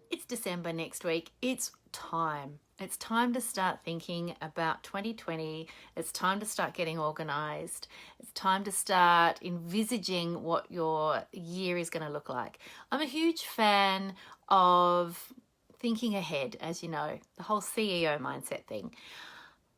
It's December next week. It's time. It's time to start thinking about 2020. It's time to start getting organized. It's time to start envisaging what your year is going to look like. I'm a huge fan of thinking ahead, as you know, the whole CEO mindset thing.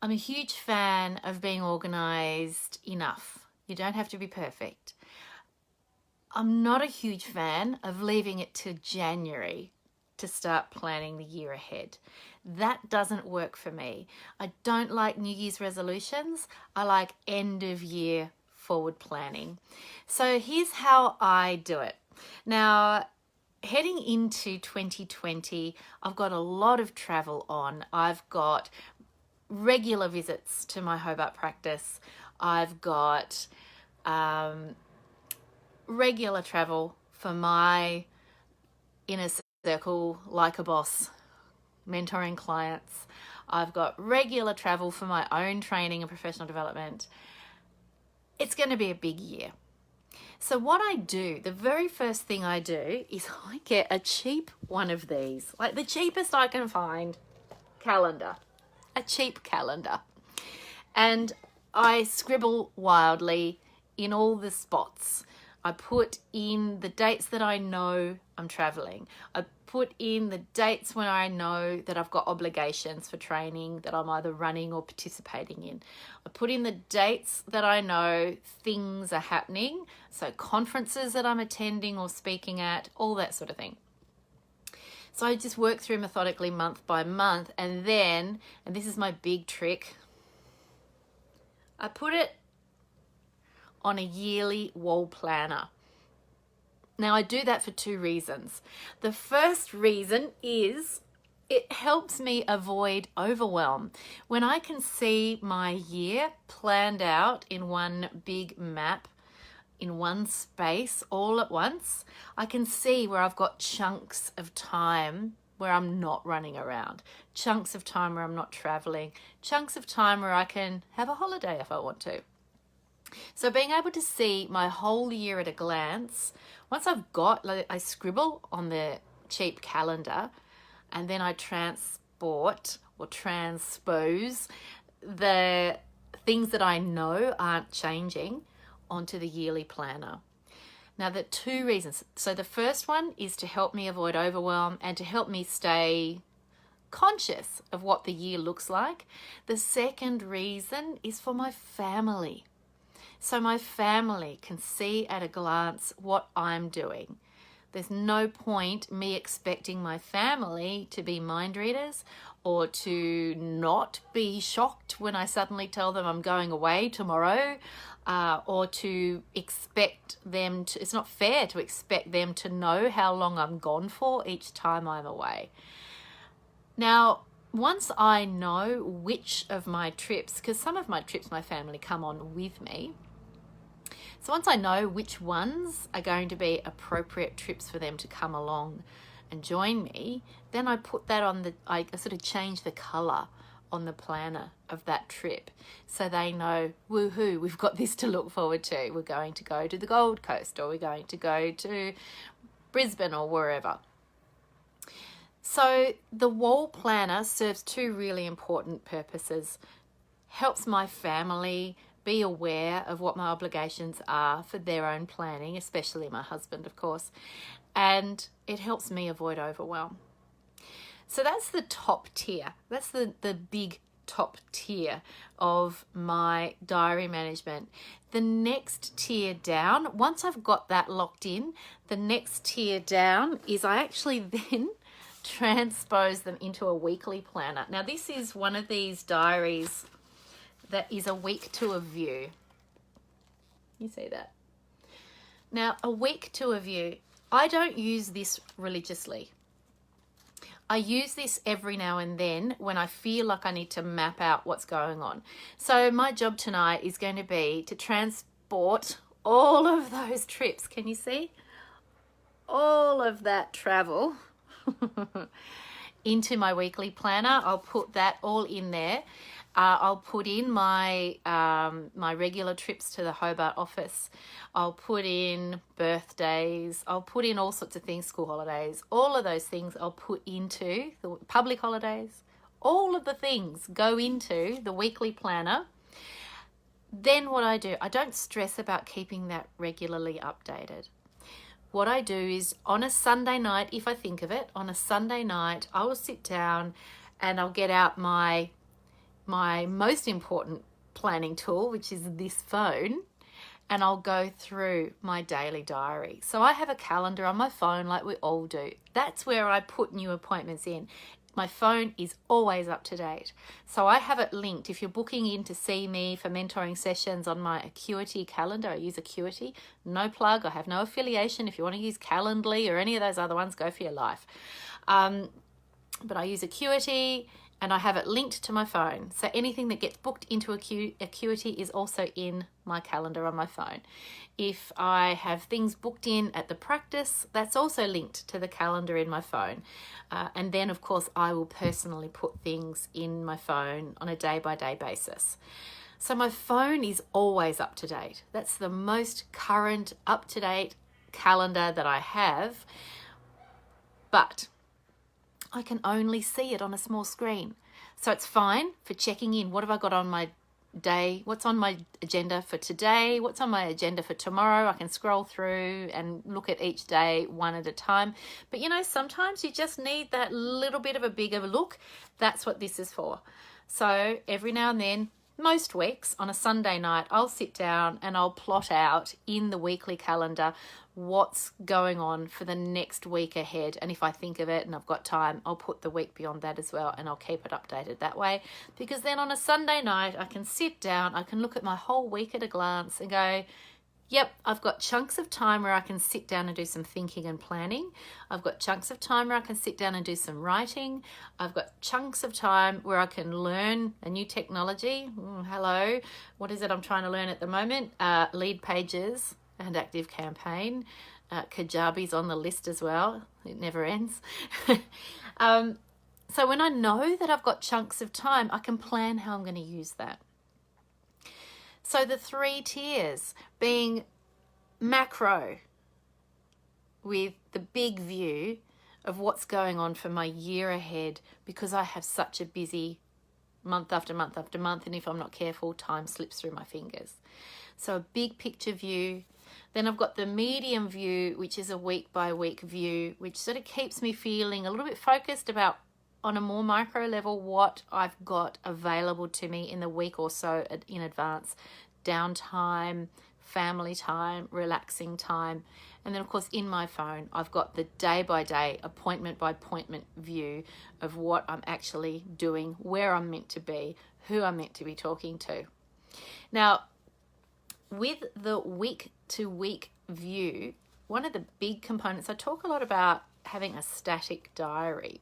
I'm a huge fan of being organized enough. You don't have to be perfect. I'm not a huge fan of leaving it to January to start planning the year ahead. That doesn't work for me. I don't like New Year's resolutions. I like end of year forward planning. So here's how I do it. Now, heading into 2020, I've got a lot of travel on. I've got regular visits to my Hobart practice. I've got regular travel for my inner circle, likeaboss, mentoring clients. I've got regular travel for my own training and professional development. It's going to be a big year. So what I do, the very first thing I do is I get a cheap one of these, like the cheapest I can find calendar, a cheap calendar. And I scribble wildly in all the spots. I put in the dates that I know I'm traveling. I put in the dates when I know that I've got obligations for training that I'm either running or participating in. I put in the dates that I know things are happening, so conferences that I'm attending or speaking at, all that sort of thing. So I just work through methodically month by month, and then, and this is my big trick, I put it on a yearly wall planner. Now I do that for two reasons. The first reason is it helps me avoid overwhelm. When I can see my year planned out in one big map, in one space all at once, I can see where I've got chunks of time where I'm not running around, chunks of time where I'm not traveling, chunks of time where I can have a holiday if I want to. So being able to see my whole year at a glance, once I've got, I scribble on the cheap calendar, and then I transport or transpose the things that I know aren't changing onto the yearly planner. Now, the two reasons. So the first one is to help me avoid overwhelm and to help me stay conscious of what the year looks like. The second reason is for my family. So my family can see at a glance what I'm doing. There's no point me expecting my family to be mind readers or to not be shocked when I suddenly tell them I'm going away tomorrow, or to expect them to, it's not fair to expect them to know how long I'm gone for each time I'm away. Now, once I know which of my trips, because some of my trips my family come on with me, so once I know which ones are going to be appropriate trips for them to come along and join me, then I put that on I sort of change the color on the planner of that trip so they know, woohoo, we've got this to look forward to. We're going to go to the Gold Coast, or we're going to go to Brisbane or wherever. So the wall planner serves two really important purposes. Helps my family be aware of what my obligations are for their own planning, especially my husband, of course, and it helps me avoid overwhelm. So that's the top tier. That's the big top tier of my diary management. The next tier down, once I've got that locked in, the next tier down is I actually then transpose them into a weekly planner. Now, this is one of these diaries that is a week to a view. You see that? Now, a week to a view. I don't use this religiously. I use this every now and then when I feel like I need to map out what's going on. So my job tonight is going to be to transport all of those trips. Can you see? All of that travel into my weekly planner. I'll put that all in there. I'll put in my my regular trips to the Hobart office. I'll put in birthdays. I'll put in all sorts of things, school holidays. All of those things I'll put into the public holidays. All of the things go into the weekly planner. Then what I do, I don't stress about keeping that regularly updated. What I do is on a Sunday night, if I think of it, on a Sunday night, I will sit down and I'll get out my most important planning tool, which is this phone, and I'll go through my daily diary. So I have a calendar on my phone like we all do. That's where I put new appointments in. My phone is always up to date. So I have it linked. If you're booking in to see me for mentoring sessions on my Acuity calendar, I use Acuity. No plug, I have no affiliation. If you want to use Calendly or any of those other ones, go for your life. But I use Acuity and I have it linked to my phone. So anything that gets booked into Acuity is also in my calendar on my phone. If I have things booked in at the practice, that's also linked to the calendar in my phone. And then, of course, I will personally put things in my phone on a day-by-day basis. So my phone is always up to date. That's the most current, up-to-date calendar that I have. But I can only see it on a small screen. So it's fine for checking in. What have I got on my day? What's on my agenda for today? What's on my agenda for tomorrow? I can scroll through and look at each day one at a time. But you know, sometimes you just need that little bit of a bigger look. That's what this is for. So every now and then, most weeks on a Sunday night, I'll sit down and I'll plot out in the weekly calendar what's going on for the next week ahead. And if I think of it and I've got time, I'll put the week beyond that as well, and I'll keep it updated that way. Because then on a Sunday night, I can sit down, I can look at my whole week at a glance and go, yep, I've got chunks of time where I can sit down and do some thinking and planning. I've got chunks of time where I can sit down and do some writing. I've got chunks of time where I can learn a new technology. Hello, what is it I'm trying to learn at the moment? Lead pages and Active Campaign. Kajabi's on the list as well. It never ends. So when I know that I've got chunks of time, I can plan how I'm going to use that. So the 3 tiers being macro, with the big view of what's going on for my year ahead, because I have such a busy month after month after month, and if I'm not careful, time slips through my fingers. So a big picture view. Then I've got the medium view, which is a week by week view, which sort of keeps me feeling a little bit focused about, on a more micro level, what I've got available to me in the week or so in advance. Downtime, family time, relaxing time. And then, of course, in my phone, I've got the day-by-day, appointment-by-appointment view of what I'm actually doing, where I'm meant to be, who I'm meant to be talking to. Now, with the week-to-week view, one of the big components, I talk a lot about having a static diary.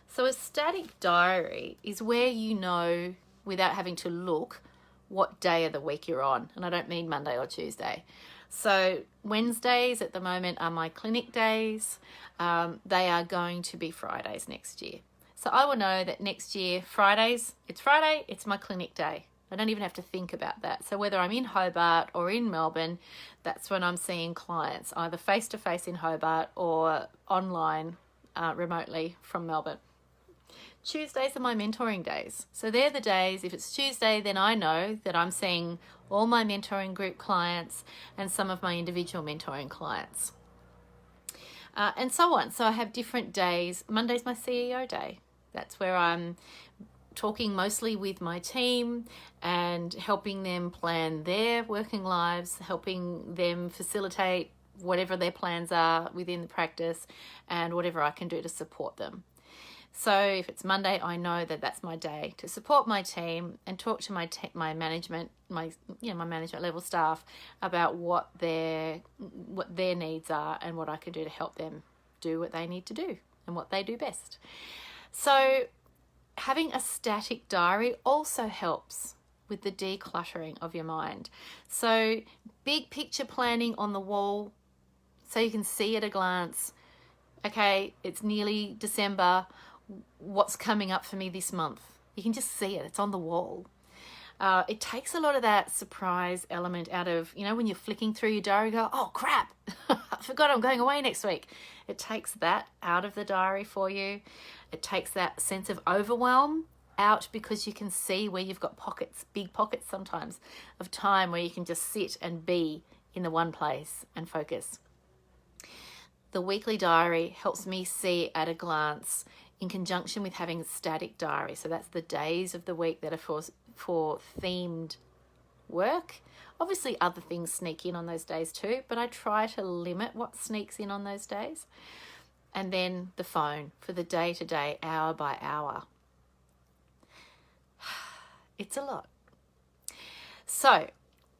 So a static diary is where you know, without having to look, what day of the week you're on. And I don't mean Monday or Tuesday. So Wednesdays at the moment are my clinic days. They are going to be Fridays next year. So I will know that next year, Fridays, it's Friday, it's my clinic day. I don't even have to think about that. So whether I'm in Hobart or in Melbourne, that's when I'm seeing clients, either face-to-face in Hobart or online remotely from Melbourne. Tuesdays are my mentoring days. So they're the days, if it's Tuesday, then I know that I'm seeing all my mentoring group clients and some of my individual mentoring clients. And so on. So I have different days. Monday's my CEO day. That's where I'm talking mostly with my team and helping them plan their working lives, helping them facilitate whatever their plans are within the practice and whatever I can do to support them. So if it's Monday, I know that that's my day to support my team and talk to my management, my management level staff about what their needs are and what I can do to help them do what they need to do and what they do best. So having a static diary also helps with the decluttering of your mind. So big picture planning on the wall, so you can see at a glance, okay, it's nearly December. What's coming up for me this month? You can just see it. It's on the wall. It takes a lot of that surprise element out of, when you're flicking through your diary, go, oh crap, I forgot I'm going away next week. It takes that out of the diary for you. It takes that sense of overwhelm out, because you can see where you've got pockets, big pockets sometimes, of time where you can just sit and be in the one place and focus. The weekly diary helps me see at a glance, in conjunction with having a static diary. So that's the days of the week that are for themed work. Obviously other things sneak in on those days too, but I try to limit what sneaks in on those days. And then the phone for the day-to-day, hour by hour. It's a lot. So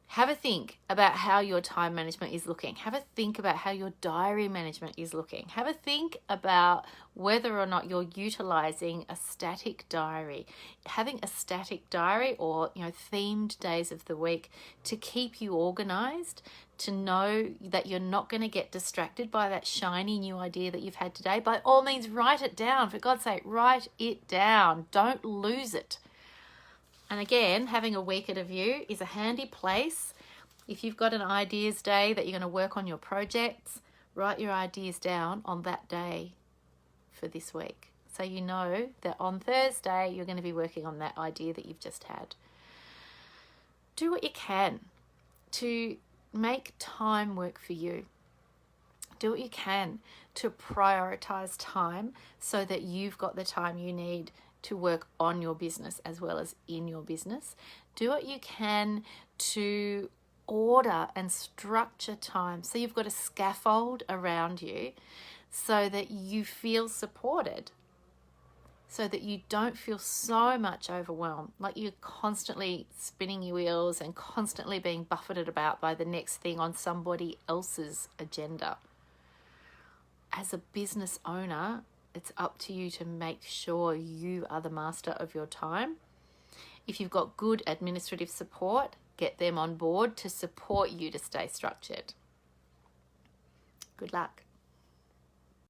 have a think about how your time management is looking. Have a think about how your diary management is looking. Have a think about whether or not you're utilizing a static diary. Having a static diary, or themed days of the week, to keep you organized, to know that you're not going to get distracted by that shiny new idea that you've had today. By all means, write it down. For God's sake, write it down. Don't lose it. And again, having a week at a view is a handy place. If you've got an ideas day that you're going to work on your projects, write your ideas down on that day for this week. So you know that on Thursday, you're going to be working on that idea that you've just had. Do what you can to make time work for you. Do what you can to prioritize time so that you've got the time you need to work on your business as well as in your business. Do what you can to order and structure time so you've got a scaffold around you so that you feel supported, so that you don't feel so much overwhelmed, like you're constantly spinning your wheels and constantly being buffeted about by the next thing on somebody else's agenda. As a business owner, it's up to you to make sure you are the master of your time. If you've got good administrative support, get them on board to support you to stay structured. Good luck.